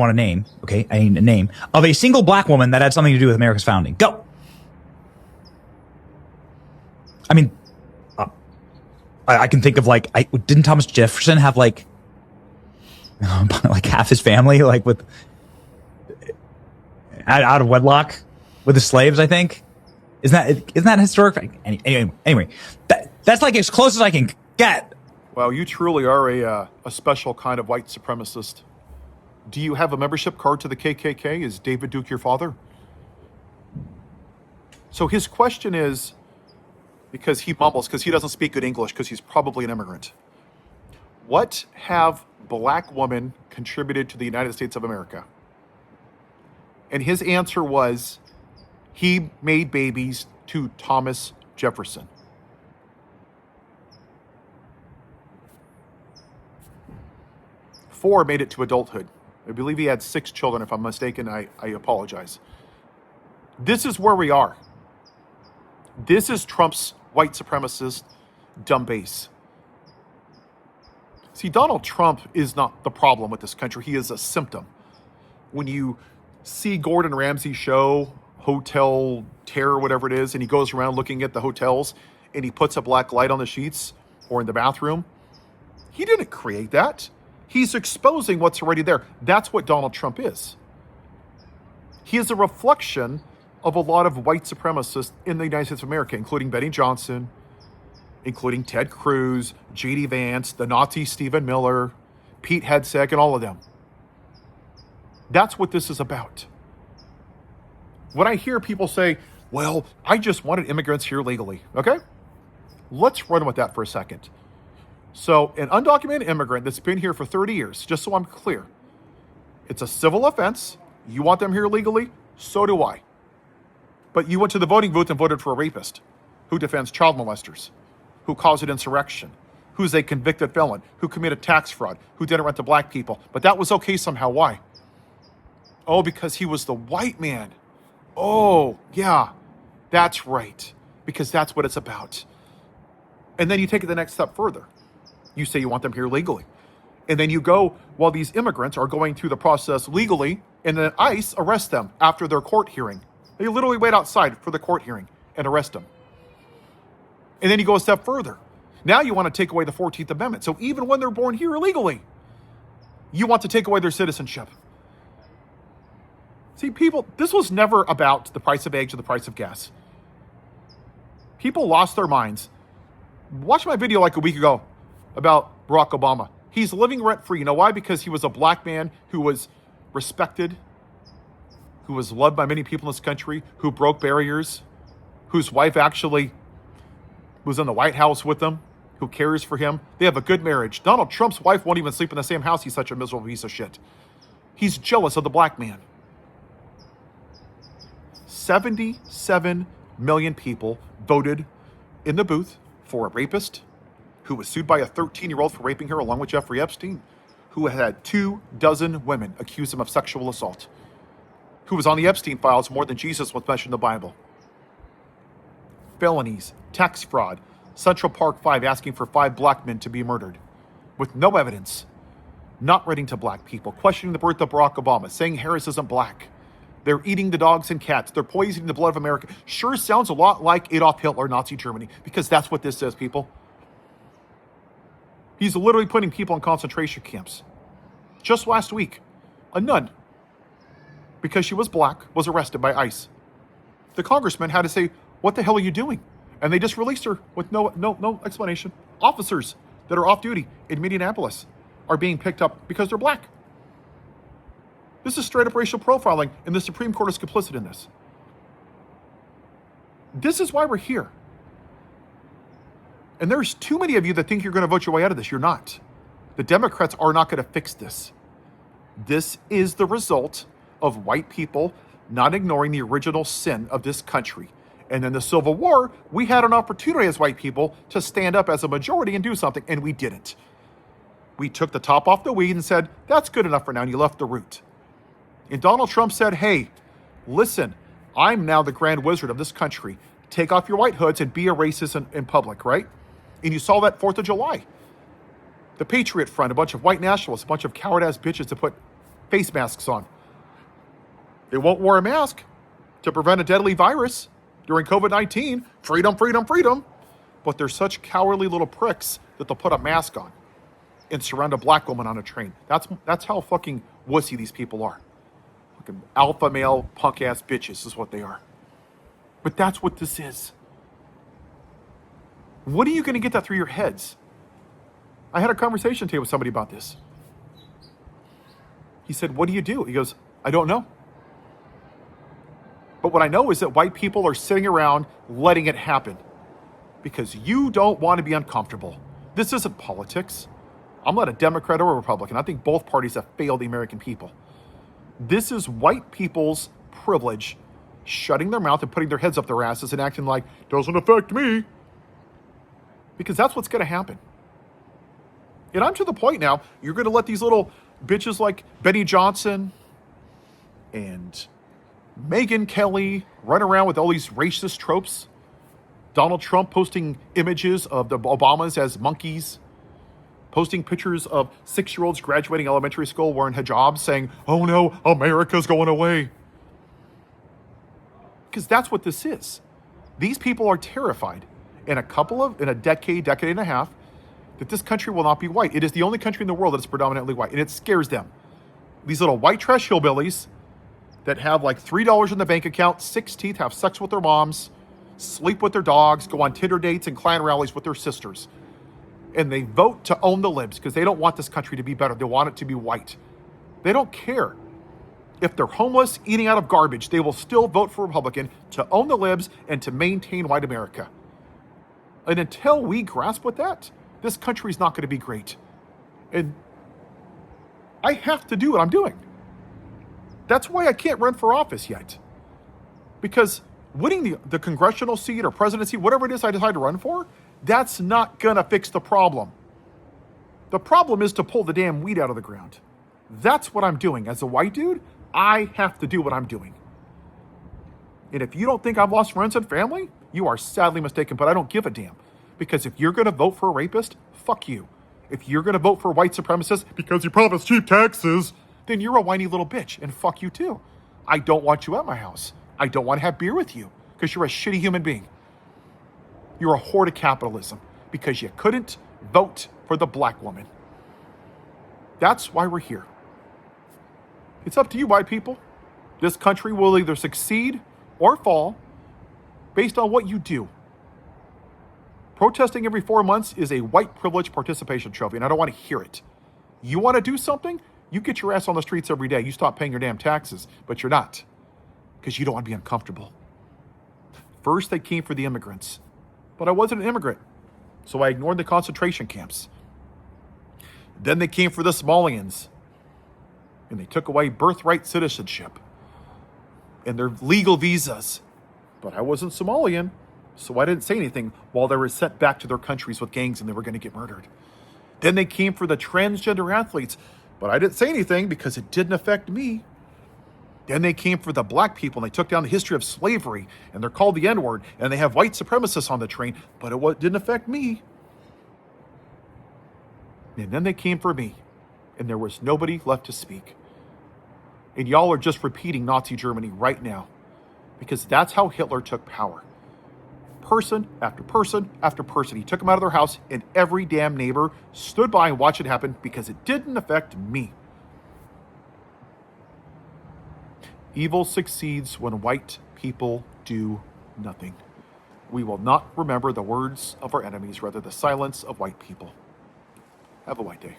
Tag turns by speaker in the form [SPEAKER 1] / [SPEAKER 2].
[SPEAKER 1] want a name. Okay, I need a name of a single black woman that had something to do with America's founding. Go. I mean, I can think of like, didn't Thomas Jefferson have like half his family like with out of wedlock with the slaves? I think isn't that historic? Anyway, that's like as close as I can get.
[SPEAKER 2] Well, you truly are a special kind of white supremacist. Do you have a membership card to the KKK? Is David Duke your father? So his question is, because he mumbles, because he doesn't speak good English, because he's probably an immigrant. What have black women contributed to the United States of America? And his answer was, he made babies to Thomas Jefferson. Four made it to adulthood. I believe he had 6 children. If I'm mistaken, I apologize. This is where we are. This is Trump's white supremacist dumb base. See, Donald Trump is not the problem with this country. He is a symptom. When you see Gordon Ramsay's show, Hotel Terror, whatever it is, and he goes around looking at the hotels and he puts a black light on the sheets or in the bathroom, he didn't create that. He's exposing what's already there. That's what Donald Trump is. He is a reflection of a lot of white supremacists in the United States of America, including Benny Johnson, including Ted Cruz, J.D. Vance, the Nazi Stephen Miller, Pete Hegseth, and all of them. That's what this is about. When I hear people say, well, I just wanted immigrants here legally, okay? Let's run with that for a second. So an undocumented immigrant that's been here for 30 years, just so I'm clear, it's a civil offense. You want them here legally? So do I. But you went to the voting booth and voted for a rapist who defends child molesters, who caused an insurrection, who's a convicted felon, who committed tax fraud, who didn't rent to black people. But that was okay somehow. Why? Oh, because he was the white man. Oh, yeah, that's right. Because that's what it's about. And then you take it the next step further. You say you want them here legally. And then you go, while these immigrants are going through the process legally, and then ICE arrests them after their court hearing. They literally wait outside for the court hearing and arrest them. And then you go a step further. Now you want to take away the 14th Amendment. So even when they're born here illegally, you want to take away their citizenship. See, people, this was never about the price of eggs or the price of gas. People lost their minds. Watch my video like a week ago about Barack Obama. He's living rent-free. You know why? Because he was a black man who was respected, who was loved by many people in this country, who broke barriers, whose wife actually was in the White House with him, who cares for him. They have a good marriage. Donald Trump's wife won't even sleep in the same house. He's such a miserable piece of shit. He's jealous of the black man. 77 million people voted in the booth for a rapist who was sued by a 13-year-old for raping her, along with Jeffrey Epstein, who had 24 women accuse him of sexual assault, who was on the Epstein files more than Jesus was mentioned in the Bible. Felonies, tax fraud, Central Park 5 asking for 5 black men to be murdered with no evidence, not writing to black people, questioning the birth of Barack Obama, saying Harris isn't black. They're eating the dogs and cats. They're poisoning the blood of America. Sure sounds a lot like Adolf Hitler, Nazi Germany, because that's what this is, people. He's literally putting people in concentration camps. Just last week, a nun, because she was black, was arrested by ICE. The congressman had to say, "What the hell are you doing?" And they just released her with no explanation. Officers that are off duty in Minneapolis are being picked up because they're black. This is straight up racial profiling, and the Supreme Court is complicit in this. This is why we're here. And there's too many of you that think you're going to vote your way out of this. You're not. The Democrats are not going to fix this. This is the result of white people not ignoring the original sin of this country. And in the Civil War, we had an opportunity as white people to stand up as a majority and do something, and we didn't. We took the top off the weed and said, that's good enough for now, and you left the root. And Donald Trump said, hey, listen, I'm now the grand wizard of this country. Take off your white hoods and be a racist in public, right? And you saw that 4th of July. The Patriot Front, a bunch of white nationalists, a bunch of coward-ass bitches to put face masks on. They won't wear a mask to prevent a deadly virus during COVID-19. Freedom, freedom, freedom. But they're such cowardly little pricks that they'll put a mask on and surround a black woman on a train. That's how fucking wussy these people are. Fucking alpha male punk ass bitches is what they are. But that's what this is. When are you going to get that through your heads? I had a conversation today with somebody about this. He said, what do you do? He goes, I don't know. But what I know is that white people are sitting around letting it happen because you don't want to be uncomfortable. This isn't politics. I'm not a Democrat or a Republican. I think both parties have failed the American people. This is white people's privilege shutting their mouth and putting their heads up their asses and acting like, doesn't affect me. Because that's what's going to happen. And I'm to the point now, you're going to let these little bitches like Benny Johnson and Megyn Kelly run around with all these racist tropes. Donald Trump posting images of the Obamas as monkeys. Posting pictures of 6-year-olds graduating elementary school wearing hijabs saying, oh no, America's going away. Because that's what this is. These people are terrified in a decade and a half, that this country will not be white. It is the only country in the world that is predominantly white, and it scares them. These little white trash hillbillies that have like $3 in the bank account, 6 teeth, have sex with their moms, sleep with their dogs, go on Tinder dates and Klan rallies with their sisters. And they vote to own the libs because they don't want this country to be better. They want it to be white. They don't care. If they're homeless, eating out of garbage, they will still vote for Republican to own the libs and to maintain white America. And until we grasp with that, this country's not going to be great. And I have to do what I'm doing. That's why I can't run for office yet. Because winning the congressional seat or presidency, whatever it is I decide to run for, that's not going to fix the problem. The problem is to pull the damn weed out of the ground. That's what I'm doing. As a white dude, I have to do what I'm doing. And if you don't think I've lost friends and family, you are sadly mistaken, but I don't give a damn. Because if you're going to vote for a rapist, fuck you. If you're going to vote for a white supremacist because you promised cheap taxes, then you're a whiny little bitch, and fuck you too. I don't want you at my house. I don't want to have beer with you because you're a shitty human being. You're a whore to capitalism because you couldn't vote for the black woman. That's why we're here. It's up to you, white people. This country will either succeed or fall based on what you do. Protesting every 4 months is a white privilege participation trophy, and I don't want to hear it. You want to do something? You get your ass on the streets every day. You stop paying your damn taxes, but you're not because you don't want to be uncomfortable. First, they came for the immigrants, but I wasn't an immigrant, so I ignored the concentration camps. Then they came for the Somalians, and they took away birthright citizenship and their legal visas, but I wasn't Somalian. So I didn't say anything while they were sent back to their countries with gangs and they were going to get murdered. Then they came for the transgender athletes, but I didn't say anything because it didn't affect me. Then they came for the black people and they took down the history of slavery and they're called the N-word and they have white supremacists on the train, but it didn't affect me. And then they came for me and there was nobody left to speak. And y'all are just repeating Nazi Germany right now because that's how Hitler took power. Person after person after person. He took them out of their house and every damn neighbor stood by and watched it happen because it didn't affect me. Evil succeeds when white people do nothing. We will not remember the words of our enemies, rather the silence of white people. Have a white day.